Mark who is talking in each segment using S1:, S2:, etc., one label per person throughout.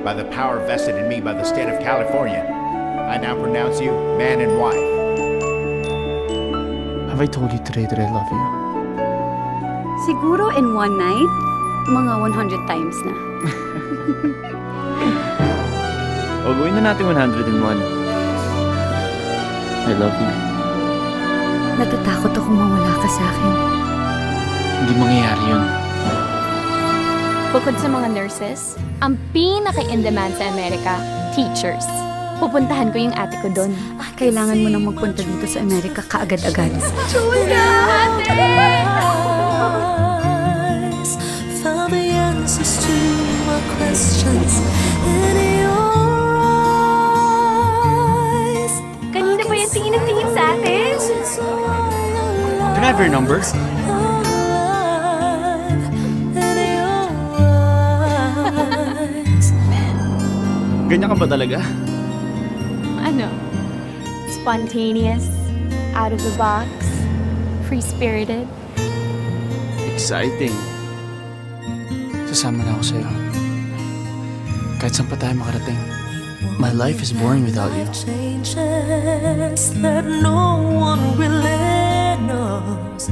S1: by the power vested in me by the state of California, I now pronounce you man and wife.
S2: Have I told you today that I love you?
S3: Siguro in one night, mga 100 times na.
S2: O, gawin na natin 101. I love you.
S3: Natatakot akong mawala ka sa akin.
S2: Hindi mangyayari yun.
S4: Bukod sa mga nurses, ang pinaka-in-demand sa Amerika, teachers. Pupuntahan ko yung ate ko doon.
S3: Kailangan mo nang magpunta dito sa Amerika kaagad-agad.
S4: Julia! Ate!
S5: Found the answers to my questions in your eyes.
S4: Kanina pa yung tingin ng tingin sa atin.
S2: Can I have your number? Ganyan ka ba talaga?
S4: Ano? Spontaneous, out of the box, free-spirited.
S2: Exciting. Sasama na ako sa'yo. Kahit saan pa tayo makarating. My life is boring without you.
S5: Changes that no one really knows.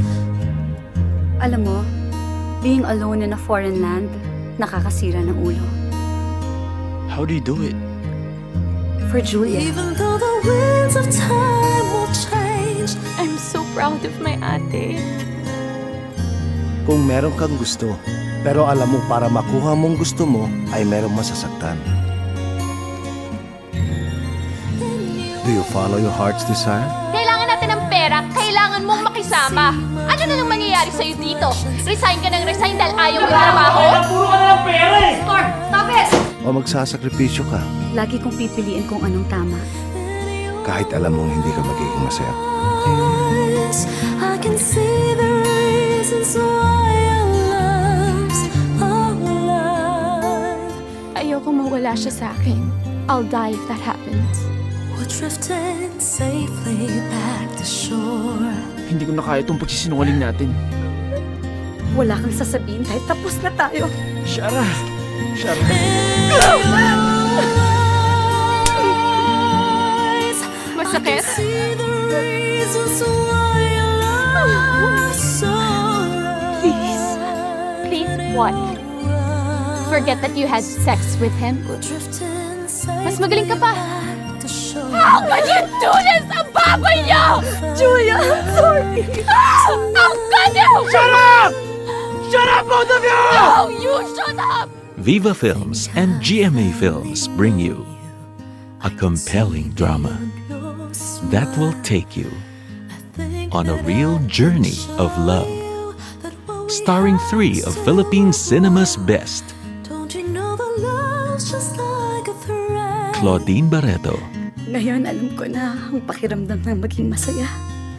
S3: Alam mo, being alone in a foreign land, nakakasira ng ulo.
S2: How do you do it?
S3: For Julia.
S5: Even though the winds of time will change.
S4: I'm so proud of my ate.
S6: Kung meron kang gusto, pero alam mo para makuha mong gusto mo ay merong masasaktan. Do you follow your heart's desire?
S4: Kailangan natin ng pera, kailangan mong makisama. Ano na lang mangyayari sa'yo dito? Resign ka ng resign dahil ayaw mo yung trabaho?
S7: Puro ka na ng pera eh!
S4: Store, stop it!
S6: O magsasakripisyo ka
S3: Lagi kong pipiliin kung anong tama.
S6: kahit alam mong hindi ka magiging masaya?
S5: I can see the reasons why our love's alive.
S4: Ayoko mawala siya sa akin. I'll die if that happens.
S5: We're drifting safely back to shore.
S2: Hindi ko na kaya itong pagsisinungaling natin.
S3: Wala kang sasabihin kahit tapos na tayo.
S2: Shara! Shara!
S4: Masakit?
S5: See the reasons why our love's so alive.
S4: Please. Please, what? Forget that you had sex with him?
S5: We're drifting
S4: Mas magaling ka pa.
S5: back to shore.
S4: How could you do this? Ang baboy niyo!
S3: Julia, I'm sorry.
S4: How could you?
S7: Shut up! Shut up, both of you!
S4: No, you shut up!
S8: Viva Films and GMA Films bring you a compelling drama that will take you on a real journey of love. Starring three of Philippine cinema's best:
S5: Don't you know the love's just like a thread?
S8: Claudine Barreto
S3: Ngayon, alam ko na ang pakiramdam ng maging masaya.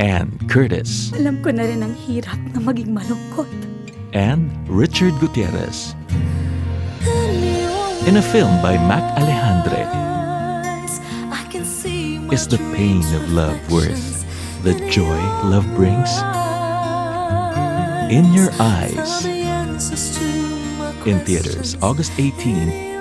S8: and Curtis,
S3: Alam ko na rin ang hirap na maging malungkot.
S8: and Richard Gutierrez. In a film by Mac Alejandre,
S5: I can see my
S8: is the pain of love worth the joy love brings? In Your Eyes.
S5: the answers to my
S8: In theaters, August 18